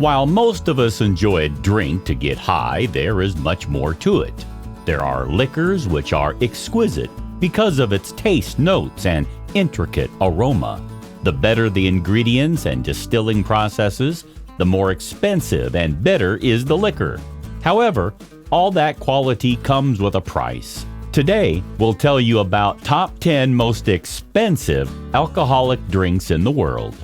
While most of us enjoy a drink to get high, there is much more to it. There are liquors which are exquisite because of its taste notes and intricate aroma. The better the ingredients and distilling processes, the more expensive and bitter is the liquor. However, all that quality comes with a price. Today, we'll tell you about top 10 most expensive alcoholic drinks in the world.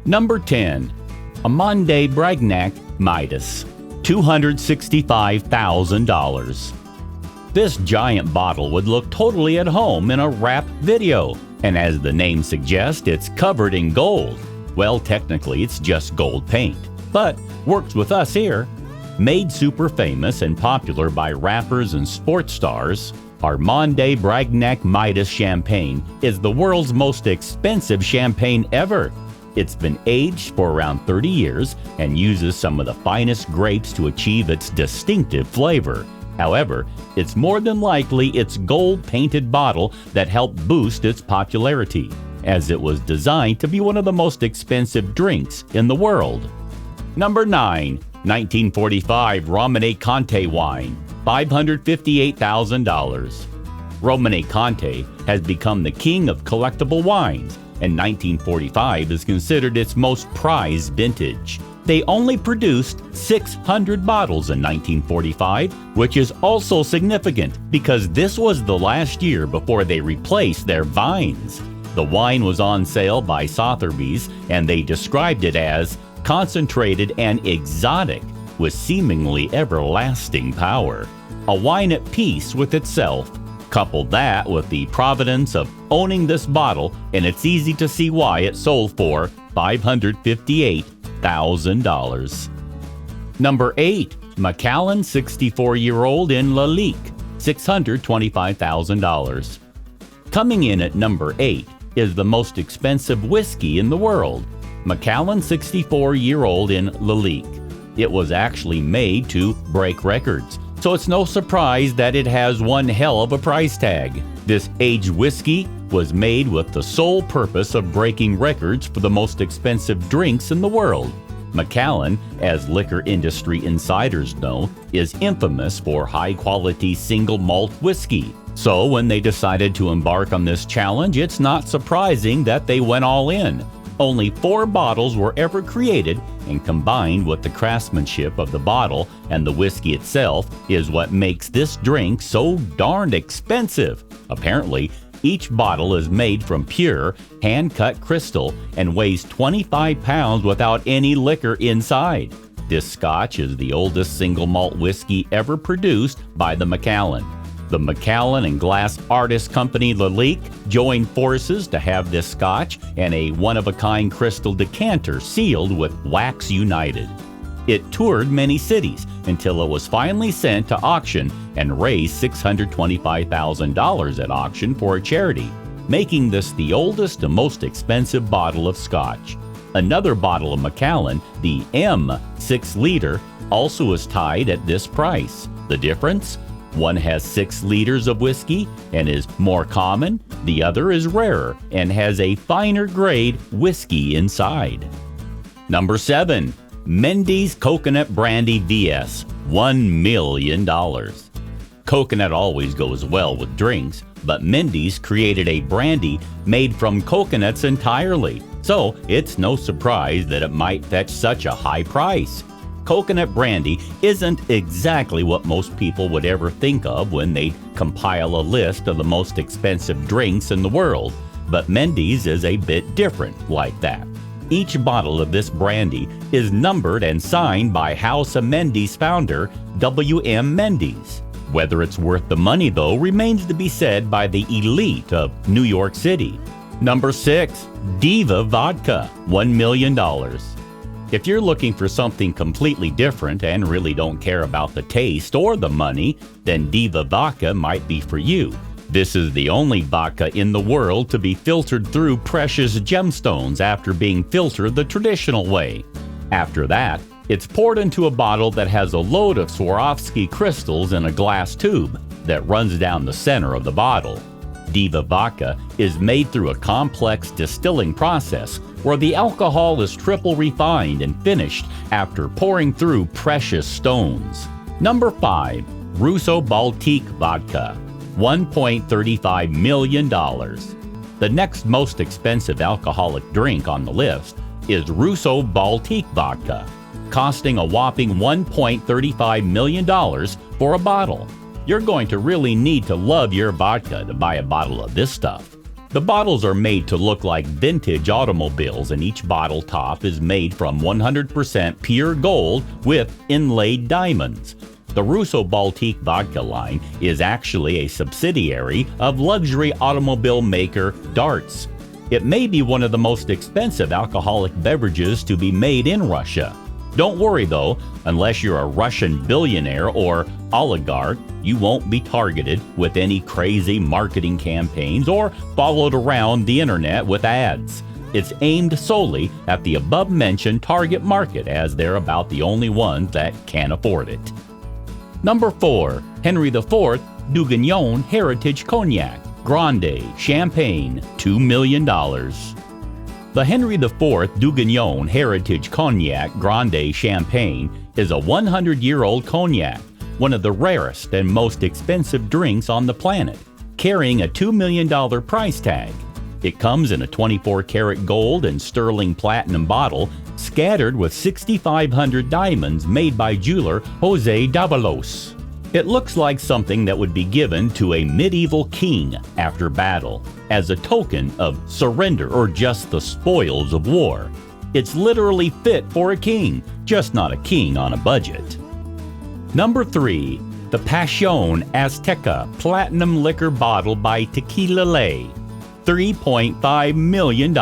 Number 10. Armand Brignac Midas, $265,000. This giant bottle would look totally at home in a rap video, and as the name suggests, it's covered in gold. Well, technically, it's just gold paint, but works with us here. Made super famous and popular by rappers and sports stars, Armand Brignac Midas champagne is the world's most expensive champagne ever. It's been aged for around 30 years and uses some of the finest grapes to achieve its distinctive flavor. However, it's more than likely its gold-painted bottle that helped boost its popularity, as it was designed to be one of the most expensive drinks in the world. Number 9. 1945 Romanée-Conti wine, $558,000. Romanée-Conti has become the king of collectible wines, and 1945 is considered its most prized vintage. They only produced 600 bottles in 1945, which is also significant because this was the last year before they replaced their vines. The wine was on sale by Sotheby's, and they described it as concentrated and exotic with seemingly everlasting power. A wine at peace with itself. Couple that with the provenance of owning this bottle, and it's easy to see why it sold for $558,000. Number 8. Macallan 64-year-old in Lalique, $625,000. Coming in at number 8 is the most expensive whiskey in the world, Macallan 64-year-old in Lalique. It was actually made to break records, so it's no surprise that it has one hell of a price tag. This aged whiskey was made with the sole purpose of breaking records for the most expensive drinks in the world. Macallan, as liquor industry insiders know, is infamous for high-quality single malt whiskey. So when they decided to embark on this challenge, it's not surprising that they went all in. Only 4 bottles were ever created, and combined with the craftsmanship of the bottle and the whiskey itself is what makes this drink so darned expensive. Apparently, each bottle is made from pure, hand-cut crystal and weighs 25 pounds without any liquor inside. This Scotch is the oldest single malt whiskey ever produced by the Macallan. The Macallan and Glass Artist Company Lalique joined forces to have this Scotch and a one-of-a-kind crystal decanter sealed with wax united. It toured many cities until it was finally sent to auction and raised $625,000 at auction for a charity, making this the oldest and most expensive bottle of Scotch. Another bottle of Macallan, the M 6-liter, also is tied at this price. The difference? One has 6 liters of whiskey and is more common. The other is rarer and has a finer grade whiskey inside. Number 7. Mendy's Coconut Brandy VS, $1 million. Coconut always goes well with drinks, but Mendy's created a brandy made from coconuts entirely, so it's no surprise that it might fetch such a high price. Coconut brandy isn't exactly what most people would ever think of when they compile a list of the most expensive drinks in the world, but Mendy's is a bit different like that. Each bottle of this brandy is numbered and signed by House of Mendy's founder, W.M. Mendy's. Whether it's worth the money, though, remains to be said by the elite of New York City. Number 6. Diva Vodka, $1 million. If you're looking for something completely different and really don't care about the taste or the money, then Diva Vodka might be for you. This is the only vodka in the world to be filtered through precious gemstones after being filtered the traditional way. After that, it's poured into a bottle that has a load of Swarovski crystals in a glass tube that runs down the center of the bottle. Diva vodka is made through a complex distilling process where the alcohol is triple refined and finished after pouring through precious stones. Number 5. Russo-Baltique vodka, $1.35 million. The next most expensive alcoholic drink on the list is Russo-Baltique vodka, costing a whopping $1.35 million for a bottle. You're going to really need to love your vodka to buy a bottle of this stuff. The bottles are made to look like vintage automobiles, and each bottle top is made from 100% pure gold with inlaid diamonds. The Russo-Baltique vodka line is actually a subsidiary of luxury automobile maker Darts. It may be one of the most expensive alcoholic beverages to be made in Russia. Don't worry though, unless you're a Russian billionaire or oligarch, you won't be targeted with any crazy marketing campaigns or followed around the internet with ads. It's aimed solely at the above-mentioned target market, as they're about the only ones that can afford it. Number 4. Henry IV Dudognon Heritage Cognac, Grande, Champagne, $2 million. The Henry IV Dudognon Heritage Cognac Grande Champagne is a 100-year-old cognac, one of the rarest and most expensive drinks on the planet, carrying a $2 million price tag. It comes in a 24-karat gold and sterling platinum bottle, scattered with 6,500 diamonds made by jeweler Jose Davalos. It looks like something that would be given to a medieval king after battle, as a token of surrender or just the spoils of war. It's literally fit for a king, just not a king on a budget. Number 3. The Passion Azteca Platinum Liquor Bottle by Tequila Lay, $3.5 million.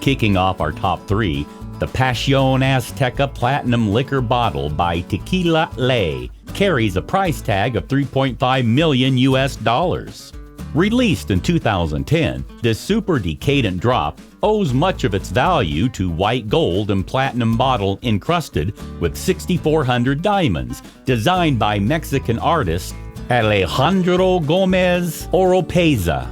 Kicking off our top 3, the Passion Azteca Platinum Liquor Bottle by Tequila Lay carries a price tag of $3.5 million US. Released in 2010, this super decadent drop owes much of its value to white gold and platinum bottle encrusted with 6,400 diamonds, designed by Mexican artist Alejandro Gomez Oropeza.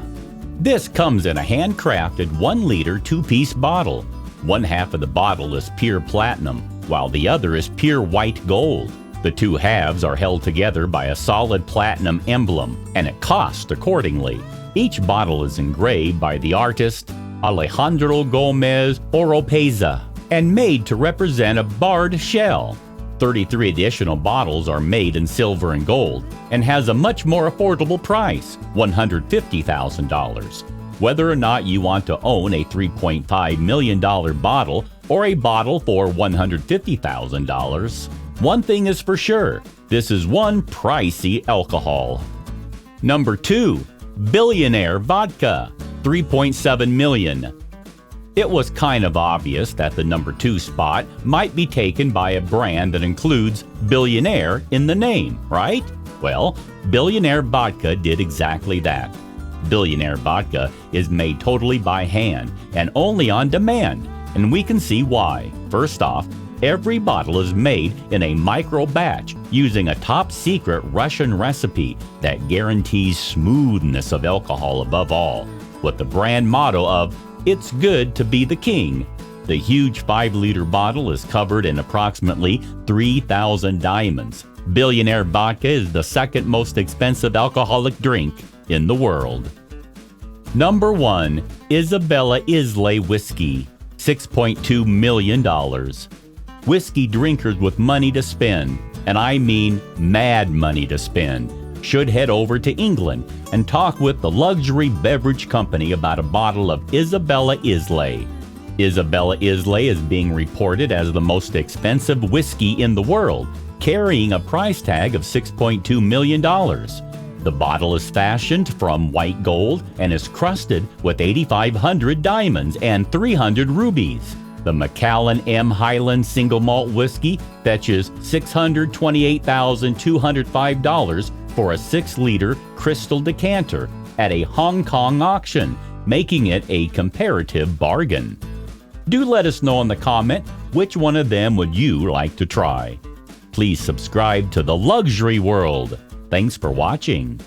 This comes in a handcrafted 1-liter 2-piece bottle. One half of the bottle is pure platinum, while the other is pure white gold. The two halves are held together by a solid platinum emblem, and it costs accordingly. Each bottle is engraved by the artist Alejandro Gomez Oropeza and made to represent a barred shell. 33 additional bottles are made in silver and gold and has a much more affordable price, $150,000. Whether or not you want to own a $3.5 million bottle or a bottle for $150,000, one thing is for sure, this is one pricey alcohol. Number 2. Billionaire Vodka, $3.7 million. It was kind of obvious that the number 2 spot might be taken by a brand that includes Billionaire in the name, right? Well, Billionaire Vodka did exactly that. Billionaire Vodka is made totally by hand and only on demand, and we can see why. First off, every bottle is made in a micro batch using a top-secret Russian recipe that guarantees smoothness of alcohol above all, with the brand motto of "It's good to be the king." The huge 5-liter bottle is covered in approximately 3,000 diamonds. Billionaire Vodka is the second most expensive alcoholic drink in the world. Number 1. Isabella Islay Whiskey, $6.2 million. Whiskey drinkers with money to spend, and I mean mad money to spend, should head over to England and talk with the luxury beverage company about a bottle of Isabella Islay. Isabella Islay is being reported as the most expensive whiskey in the world, carrying a price tag of $6.2 million. The bottle is fashioned from white gold and is crusted with 8,500 diamonds and 300 rubies. The Macallan M Highland Single Malt Whiskey fetches $628,205 for a 6-liter crystal decanter at a Hong Kong auction, making it a comparative bargain. Do let us know in the comment which one of them would you like to try. Please subscribe to The Luxury World. Thanks for watching.